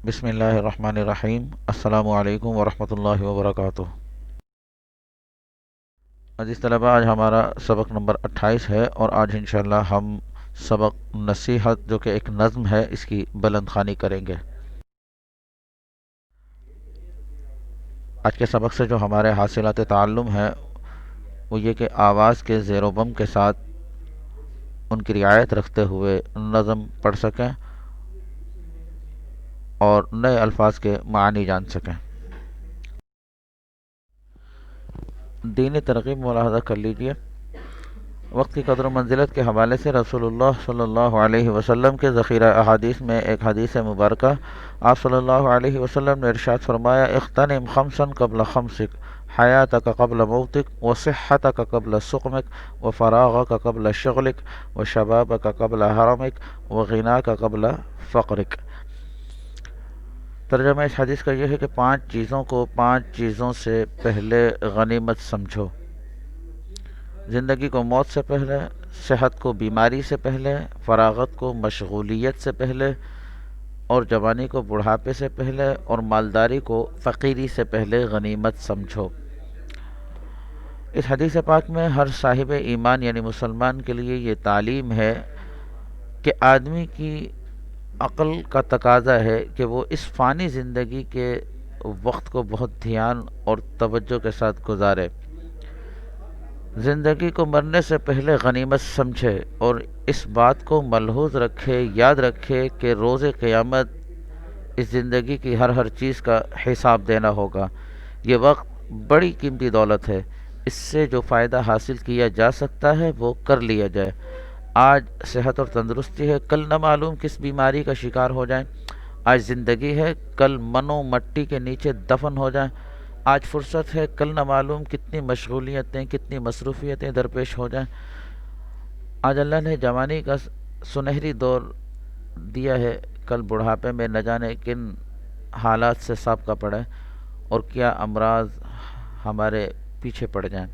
بسم اللہ الرحمن الرحیم۔ السلام علیکم ورحمۃ اللہ وبرکاتہ۔ عزیز طلبہ، آج ہمارا سبق نمبر 28 ہے اور آج انشاءاللہ ہم سبق نصیحت جو کہ ایک نظم ہے اس کی بلند خوانی کریں گے۔ آج کے سبق سے جو ہمارے حاصلات تعلم ہیں وہ یہ کہ آواز کے زیر و بم کے ساتھ ان کی رعایت رکھتے ہوئے نظم پڑھ سکیں اور نئے الفاظ کے معنی جان سکیں۔ دینی ترغیب ملاحظہ کر لیجئے۔ وقت کی قدر و منزلت کے حوالے سے رسول اللہ صلی اللہ علیہ وسلم کے ذخیرہ احادیث میں ایک حدیث مبارکہ آپ صلی اللہ علیہ وسلم نے ارشاد فرمایا: اغتنم خمسا قبل خمسک، حیاتک قبل موتک، وصحتک قبل سقمک، وفراغک قبل شغلک، وشبابک قبل حرمک، وغناک قبل فقرک۔ ترجمہ اس حدیث کا یہ ہے کہ 5 چیزوں کو 5 چیزوں سے پہلے غنیمت سمجھو: زندگی کو موت سے پہلے، صحت کو بیماری سے پہلے، فراغت کو مشغولیت سے پہلے، اور جوانی کو بڑھاپے سے پہلے، اور مالداری کو فقیری سے پہلے غنیمت سمجھو۔ اس حدیث پاک میں ہر صاحب ایمان یعنی مسلمان کے لیے یہ تعلیم ہے کہ آدمی کی عقل کا تقاضا ہے کہ وہ اس فانی زندگی کے وقت کو بہت دھیان اور توجہ کے ساتھ گزارے، زندگی کو مرنے سے پہلے غنیمت سمجھے اور اس بات کو ملحوظ رکھے، یاد رکھے کہ روز قیامت اس زندگی کی ہر چیز کا حساب دینا ہوگا۔ یہ وقت بڑی قیمتی دولت ہے، اس سے جو فائدہ حاصل کیا جا سکتا ہے وہ کر لیا جائے۔ آج صحت اور تندرستی ہے، کل نہ معلوم کس بیماری کا شکار ہو جائیں۔ آج زندگی ہے، کل منو مٹی کے نیچے دفن ہو جائیں۔ آج فرصت ہے، کل نہ معلوم کتنی مشغولیتیں، کتنی مصروفیتیں درپیش ہو جائیں۔ آج اللہ نے جوانی کا سنہری دور دیا ہے، کل بڑھاپے میں نہ جانے کن حالات سے سابقہ پڑے اور کیا امراض ہمارے پیچھے پڑ جائیں۔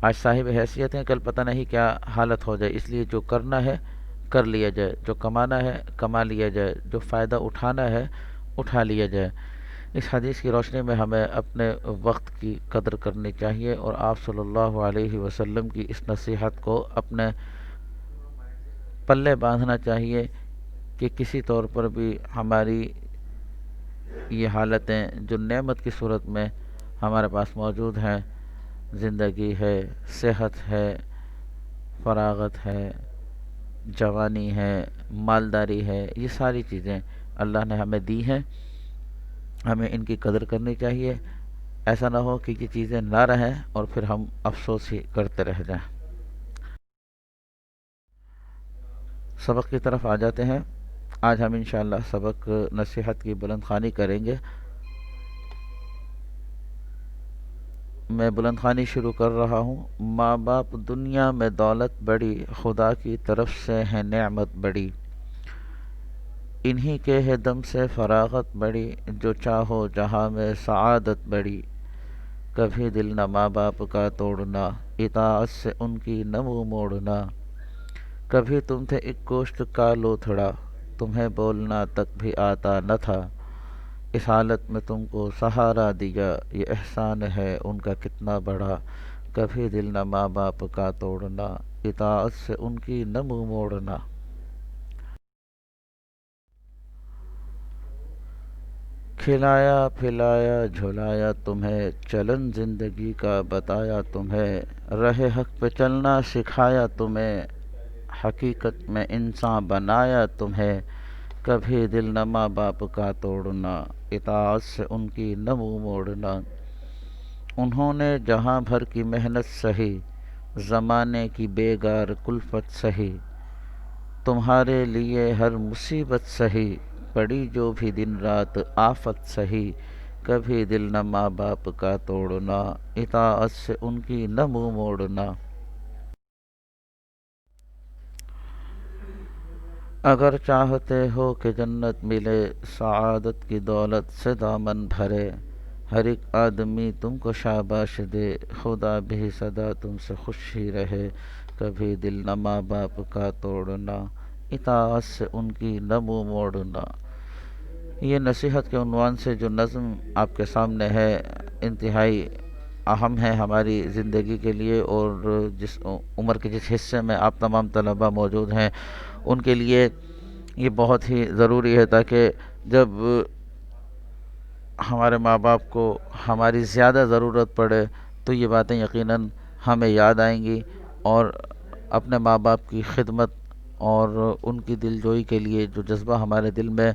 آج صاحب حیثیت ہیں، کل پتہ نہیں کیا حالت ہو جائے، اس لیے جو کرنا ہے کر لیا جائے، جو کمانا ہے کما لیا جائے، جو فائدہ اٹھانا ہے اٹھا لیا جائے۔ اس حدیث کی روشنی میں ہمیں اپنے وقت کی قدر کرنی چاہیے اور آپ صلی اللہ علیہ وسلم کی اس نصیحت کو اپنے پلے باندھنا چاہیے کہ کسی طور پر بھی ہماری یہ حالتیں جو نعمت کی صورت میں ہمارے پاس موجود ہیں، زندگی ہے، صحت ہے، فراغت ہے، جوانی ہے، مالداری ہے، یہ ساری چیزیں اللہ نے ہمیں دی ہیں، ہمیں ان کی قدر کرنی چاہیے۔ ایسا نہ ہو کہ یہ چیزیں نہ رہیں اور پھر ہم افسوس ہی کرتے رہ جائیں۔ سبق کی طرف آ جاتے ہیں۔ آج ہم انشاءاللہ سبق نصیحت کی بلند خوانی کریں گے۔ میں بلند خوانی شروع کر رہا ہوں۔ ماں باپ دنیا میں دولت بڑی، خدا کی طرف سے ہے نعمت بڑی، انہی کے ہے دم سے فراغت بڑی، جو چاہو جہاں میں سعادت بڑی، کبھی دل نہ ماں باپ کا توڑنا، اطاعت سے ان کی نہ منہ موڑنا، کبھی تم تھے ایک گوشت کا لوتھڑا، تمہیں بولنا تک بھی آتا نہ تھا، اس حالت میں تم کو سہارا دیا، یہ احسان ہے ان کا کتنا بڑا، کبھی دل نہ ماں باپ کا توڑنا، اطاعت سے ان کی نہ منہ موڑنا۔ کھلایا پھلایا جھلایا تمہیں، چلن زندگی کا بتایا تمہیں، رہ حق پہ چلنا سکھایا تمہیں، حقیقت میں انسان بنایا تمہیں، کبھی دل نہ ماں باپ کا توڑنا، اطاعت سے ان کی نہ منہ موڑنا، انہوں نے جہاں بھر کی محنت سہی، زمانے کی بیگار کلفت سہی، تمہارے لیے ہر مصیبت سہی، پڑی جو بھی دن رات آفت سہی، کبھی دل نہ ماں باپ کا توڑنا، اطاعت سے ان کی نہ منہ موڑنا۔ اگر چاہتے ہو کہ جنت ملے، سعادت کی دولت سے دامن بھرے، ہر ایک آدمی تم کو شاباش دے، خدا بھی سدا تم سے خوش ہی رہے، کبھی دل نہ ماں باپ کا توڑنا، اطاعت سے ان کی نہ منہ موڑنا۔ یہ نصیحت کے عنوان سے جو نظم آپ کے سامنے ہے انتہائی اہم ہے ہماری زندگی کے لیے، اور جس عمر کے جس حصے میں آپ تمام طلباء موجود ہیں ان کے لیے یہ بہت ہی ضروری ہے، تاکہ جب ہمارے ماں باپ کو ہماری زیادہ ضرورت پڑے تو یہ باتیں یقیناً ہمیں یاد آئیں گی، اور اپنے ماں باپ کی خدمت اور ان کی دلجوئی کے لیے جو جذبہ ہمارے دل میں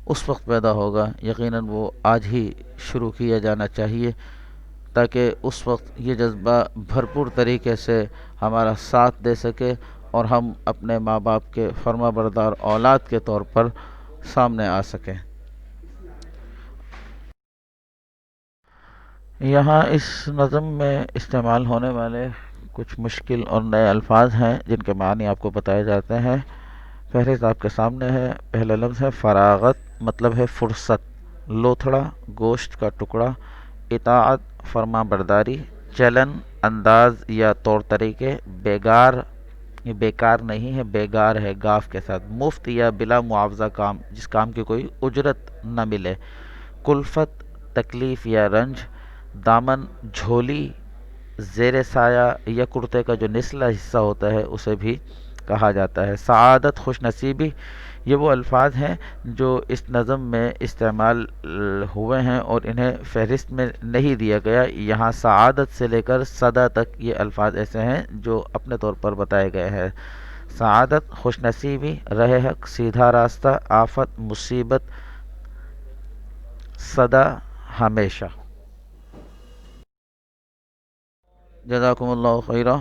اس وقت پیدا ہوگا، یقیناً وہ آج ہی شروع کیا جانا چاہیے، تاکہ اس وقت یہ جذبہ بھرپور طریقے سے ہمارا ساتھ دے سکے اور ہم اپنے ماں باپ کے فرما بردار اولاد کے طور پر سامنے آ سکیں۔ یہاں اس نظم میں استعمال ہونے والے کچھ مشکل اور نئے الفاظ ہیں جن کے معنی آپ کو بتائے جاتے ہیں۔ فہرست آپ کے سامنے ہے۔ پہلا لفظ ہے فراغت، مطلب ہے فرصت، لوتھڑا گوشت کا ٹکڑا، اطاعت فرما برداری، چلن انداز یا طور طریقے، بیگار یہ بیکار نہیں ہے، بیگار ہے گاف کے ساتھ، مفت یا بلا معاوضہ کام، جس کام کی کوئی اجرت نہ ملے، کلفت تکلیف یا رنج، دامن جھولی، زیر سایہ یا کرتے کا جو نچلا حصہ ہوتا ہے اسے بھی کہا جاتا ہے۔ سعادت خوش نصیبی، یہ وہ الفاظ ہیں جو اس نظم میں استعمال ہوئے ہیں اور انہیں فہرست میں نہیں دیا گیا۔ یہاں سعادت سے لے کر صدا تک یہ الفاظ ایسے ہیں جو اپنے طور پر بتائے گئے ہیں۔ سعادت خوش نصیبی، رہ حق سیدھا راستہ، آفت مصیبت، صدا ہمیشہ۔ جزاکم اللہ خیرہ۔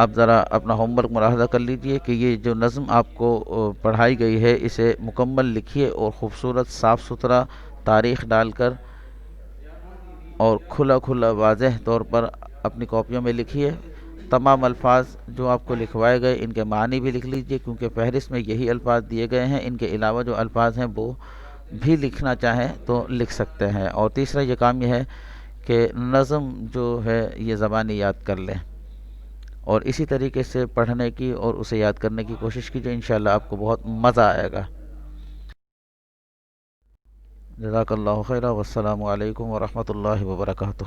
آپ ذرا اپنا ہوم ورک ملاحظہ کر لیجئے کہ یہ جو نظم آپ کو پڑھائی گئی ہے اسے مکمل لکھیے اور خوبصورت صاف ستھرا تاریخ ڈال کر اور کھلا کھلا واضح طور پر اپنی کاپیوں میں لکھیے۔ تمام الفاظ جو آپ کو لکھوائے گئے ان کے معنی بھی لکھ لیجئے، کیونکہ فہرست میں یہی الفاظ دیے گئے ہیں، ان کے علاوہ جو الفاظ ہیں وہ بھی لکھنا چاہیں تو لکھ سکتے ہیں۔ اور تیسرا یہ کام یہ ہے کہ نظم جو ہے یہ زبانی یاد کر لیں اور اسی طریقے سے پڑھنے کی اور اسے یاد کرنے کی کوشش کیجیے، انشاءاللہ آپ کو بہت مزہ آئے گا۔ جزاک اللہ خیرہ، والسلام علیکم ورحمۃ اللہ وبرکاتہ۔